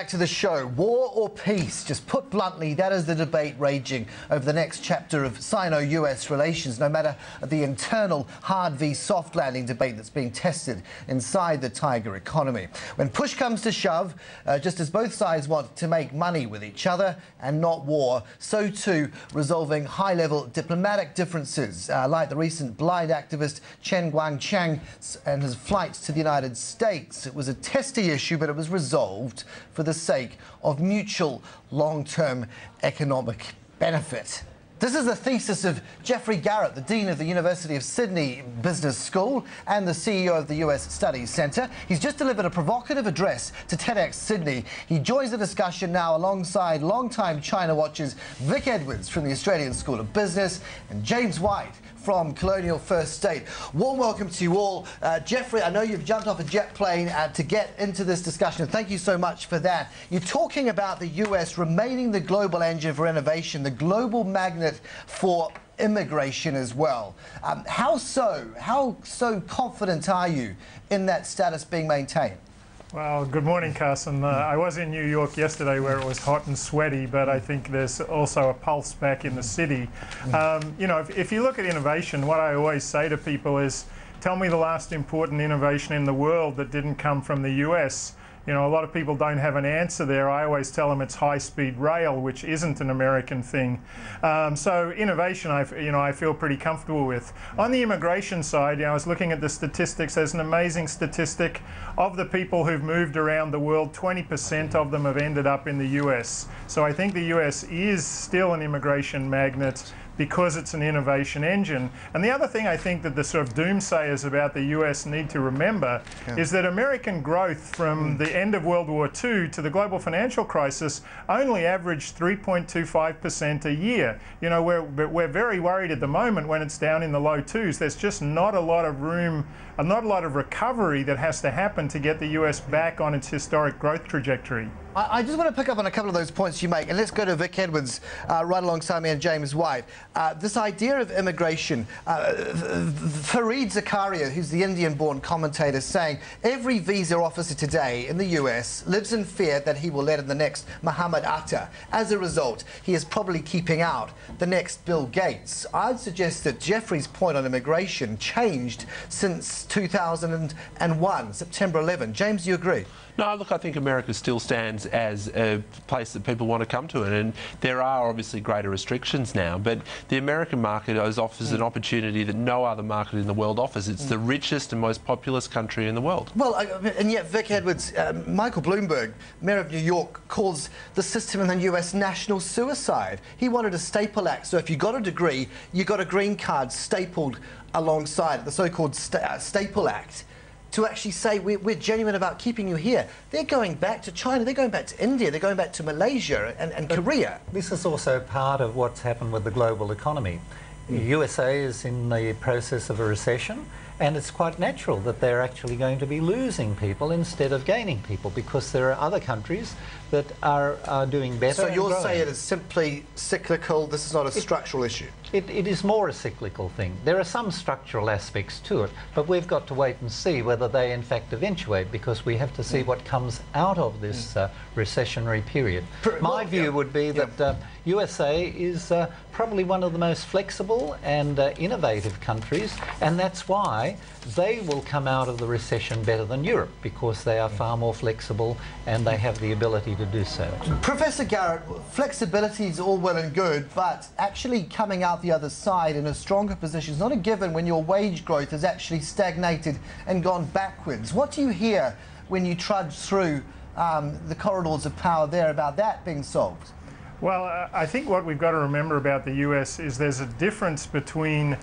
back to the show. War or peace? Just put bluntly, that is the debate raging over the next chapter of Sino-US relations, no matter the internal hard v soft landing debate that's being tested inside the tiger economy. When push comes to shove, just as both sides want to make money with each other and not war, so too resolving high-level diplomatic differences, like the recent blind activist Chen Guangchang and his flights to the United States. It was a testy issue, but it was resolved for the sake of mutual long-term economic benefit. This is the thesis of Geoffrey Garrett, the Dean of the University of Sydney Business School and the CEO of the US Studies Centre. He's just delivered a provocative address to TEDx Sydney. He joins the discussion now alongside long-time China watchers Vic Edwards from the Australian School of Business and James White from Colonial First State. Warm welcome to you all. Geoffrey, I know you've jumped off a jet plane to get into this discussion. Thank you so much for that. You're talking about the US remaining the global engine for innovation, the global magnet for immigration as well. How so? How so confident are you in that status being maintained? Well, good morning, Carson. I was in New York yesterday where it was hot and sweaty, but I think there's also a pulse back in the city. You know, if you look at innovation, what I always say to people is, tell me the last important innovation in the world that didn't come from the US. You know, a lot of people don't have an answer there. I always tell them it's high-speed rail, which isn't an American thing. So innovation, I feel pretty comfortable with. On the immigration side, I was looking at the statistics. There's an amazing statistic of the people who've moved around the world. 20% of them have ended up in the US. So I think the US is still an immigration magnet because it's an innovation engine. And the other thing I think that the sort of doomsayers about the US need to remember is that American growth from the end of World War II to the global financial crisis only averaged 3.25% a year. You know, we're very worried at the moment when it's down in the low twos. There's just not a lot of room, not a lot of recovery that has to happen to get the US back on its historic growth trajectory. I just want to pick up on a couple of those points you make, and let's go to Vic Edwards right alongside me and James White. This idea of immigration, Fareed Zakaria, who's the Indian-born commentator, saying every visa officer today in the US lives in fear that he will let in the next Muhammad Atta. As a result, he is probably keeping out the next Bill Gates. I'd suggest that Geoffrey's point on immigration changed since 2001, September 11. James, do you agree? No, look, I think America still stands as a place that people want to come to, and there are obviously greater restrictions now, but the American market offers an opportunity that no other market in the world offers. It's the richest and most populous country in the world. Well, and yet Vic Edwards, Michael Bloomberg, Mayor of New York, calls the system in the US national suicide. He wanted a staple act, so if you got a degree, you got a green card stapled alongside the so-called staple act, to actually say we're genuine about keeping you here. They're going back to China, they're going back to India, they're going back to Malaysia and Korea. This is also part of what's happened with the global economy. The USA is in the process of a recession, and it's quite natural that they're actually going to be losing people instead of gaining people, because there are other countries that are doing better. So you'll say it is simply cyclical, this is not a structural issue? It is more a cyclical thing. There are some structural aspects to it, but we've got to wait and see whether they in fact eventuate, because we have to see what comes out of this recessionary period. My view would be that USA is probably one of the most flexible and innovative countries, and that's why they will come out of the recession better than Europe, because they are far more flexible and they have the ability to do so. Professor Garrett, flexibility is all well and good, but actually coming out the other side in a stronger position is not a given when your wage growth has actually stagnated and gone backwards. What do you hear when you trudge through the corridors of power there about that being solved? Well, I think what we've got to remember about the US is there's a difference between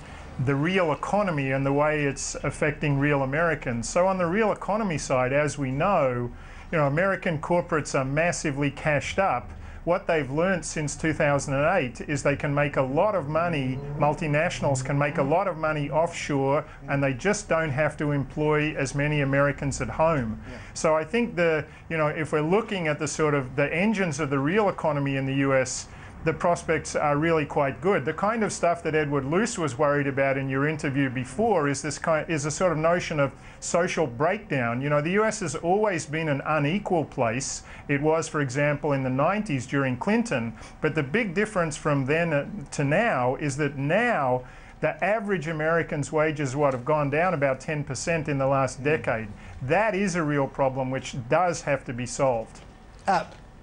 the real economy and the way it's affecting real Americans. So on the real economy side, as we know, American corporates are massively cashed up. What they've learned since 2008 is they can make a lot of money, multinationals can make a lot of money offshore, and they just don't have to employ as many Americans at home. So I think if we're looking at the sort of the engines of the real economy in the US, the prospects are really quite good. The kind of stuff that Edward Luce was worried about in your interview before is a sort of notion of social breakdown. You know, the US has always been an unequal place. It was, for example, in the 90s during Clinton. But the big difference from then to now is that now the average American's wages have gone down about 10% in the last decade. That is a real problem which does have to be solved.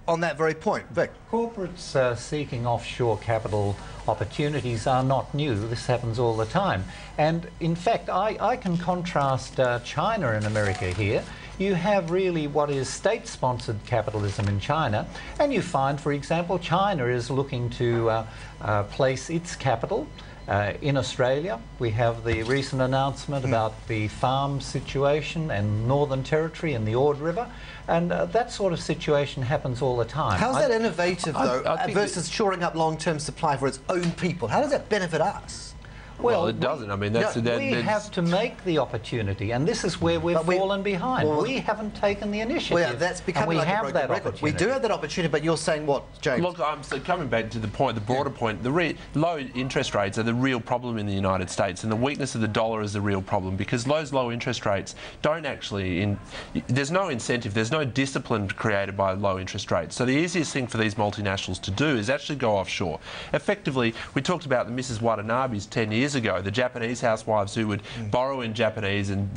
On that very point, Vic. Corporates seeking offshore capital opportunities are not new. This happens all the time. And in fact, I can contrast China and America here. You have really what is state-sponsored capitalism in China, and you find, for example, China is looking to place its capital in Australia. We have the recent announcement about the farm situation and Northern Territory and the Ord River, and that sort of situation happens all the time. How's that innovative, though, versus shoring up long-term supply for its own people? How does that benefit us? Well, it doesn't. I mean, we have to make the opportunity, and this is where we've fallen behind. We haven't taken the initiative. Well, yeah, that's becoming like a broken record. We do have that opportunity, but you're saying what, James? Look, I'm coming back to the point, the broader point. The low interest rates are the real problem in the United States, and the weakness of the dollar is the real problem, because those low interest rates don't actually... there's no incentive, there's no discipline created by low interest rates. So the easiest thing for these multinationals to do is actually go offshore. Effectively, we talked about the Mrs. Watanabes 10 years ago, the Japanese housewives who would borrow in Japanese and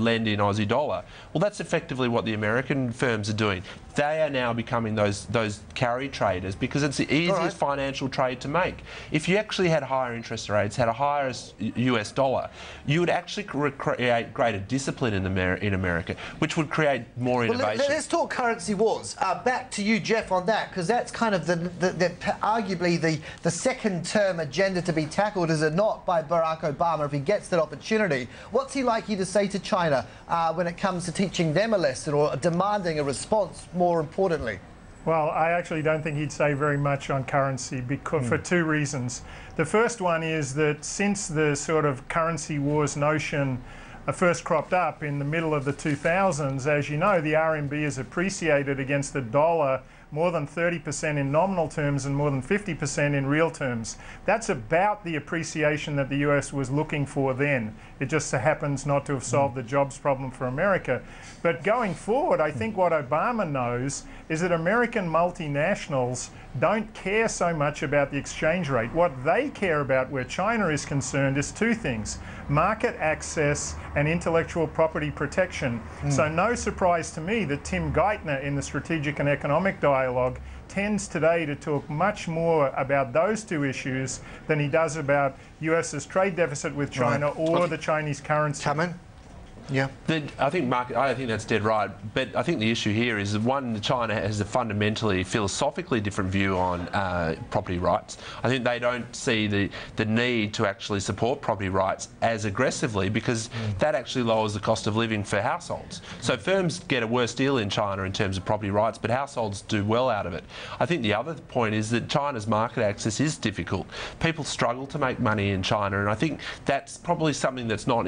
lend in Aussie dollar. Well, that's effectively what the American firms are doing. They are now becoming those carry traders because it's the easiest financial trade to make. If you actually had higher interest rates, had a higher US dollar, you would actually create greater discipline in America, which would create more innovation. Let's talk currency wars. Back to you, Geoff, on that, because that's kind of arguably the second-term agenda to be tackled, is it not, by Barack Obama if he gets that opportunity. What's he likely to say to China when it comes to teaching them a lesson or demanding a response, more importantly? Well, I actually don't think he'd say very much on currency because, for two reasons. The first one is that since the sort of currency wars notion first cropped up in the middle of the 2000s, as you know, the RMB has appreciated against the dollar more than 30% in nominal terms and more than 50% in real terms. That's about the appreciation that the US was looking for then. It just so happens not to have solved the jobs problem for America. But going forward, I think what Obama knows is that American multinationals don't care so much about the exchange rate. What they care about where China is concerned is two things: market access and intellectual property protection. So no surprise to me that Tim Geithner in the Strategic and Economic Dialogue tends today to talk much more about those two issues than he does about US's trade deficit with China or the Chinese currency. Come in. Yeah. I think that's dead right. But I think the issue here is that, one, China has a fundamentally, philosophically different view on property rights. I think they don't see the need to actually support property rights as aggressively because that actually lowers the cost of living for households. So firms get a worse deal in China in terms of property rights, but households do well out of it. I think the other point is that China's market access is difficult. People struggle to make money in China, and I think that's probably something that's not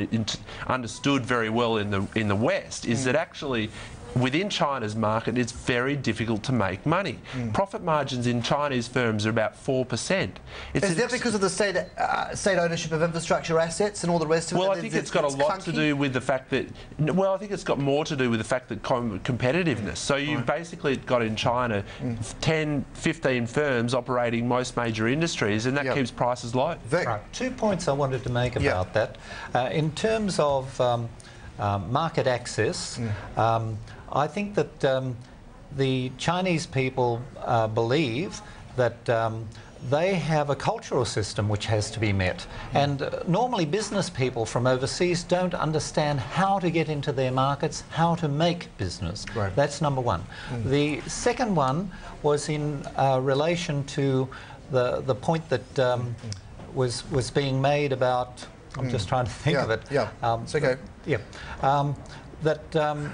understood very well in the West, is that actually within China's market it's very difficult to make money. Profit margins in Chinese firms are about 4%. Is that because of the state ownership of infrastructure assets and all the rest of it? Well, I think it's got a lot to do with the fact that, well, I think it's got more to do with the fact that competitiveness. So you've basically got in China 10, 15 firms operating most major industries, and that keeps prices low. Right. 2 points I wanted to make about that. In terms of market access, I think that the Chinese people believe that they have a cultural system which has to be met. And normally business people from overseas don't understand how to get into their markets, how to make business. Right. That's number one. The second one was in relation to the point that was being made about, I'm just trying to think of it. It's okay. That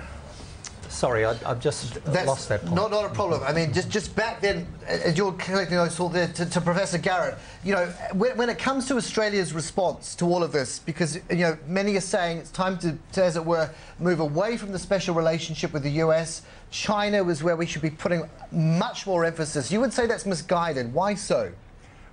Sorry, I've just lost that point. Not a problem. I mean, just back then, as you're collecting those thoughts there, to Professor Garrett, you know, when it comes to Australia's response to all of this, because, you know, many are saying it's time to, as it were, move away from the special relationship with the US. China was where we should be putting much more emphasis. You would say that's misguided. Why so?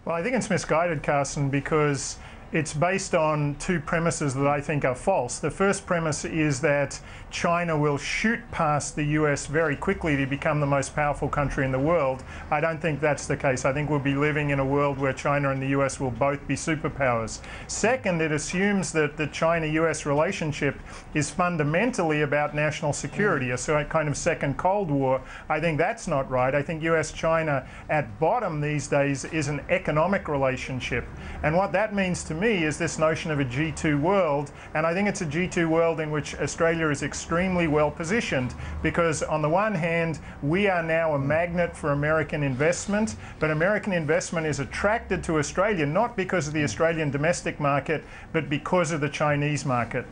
Well, I think it's misguided, Carson, because it's based on two premises that I think are false. The first premise is that China will shoot past the US very quickly to become the most powerful country in the world. I don't think that's the case. I think we'll be living in a world where China and the US will both be superpowers. Second, it assumes that the China-US relationship is fundamentally about national security, a kind of second Cold War. I think that's not right. I think US-China at bottom these days is an economic relationship. And what that means to me is this notion of a G2 world, and I think it's a G2 world in which Australia is extremely well positioned, because on the one hand we are now a magnet for American investment, but American investment is attracted to Australia not because of the Australian domestic market but because of the Chinese market.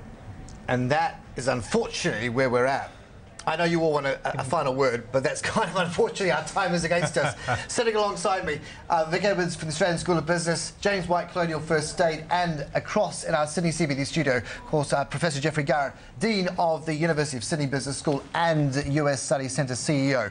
And that is unfortunately where we're at. I know you all want a final word, but that's kind of unfortunately our time is against us. Sitting alongside me, Vic Edwards from the Australian School of Business, James White, Colonial First State, and across in our Sydney CBD studio, of course, Professor Geoffrey Garrett, Dean of the University of Sydney Business School and US Studies Centre CEO.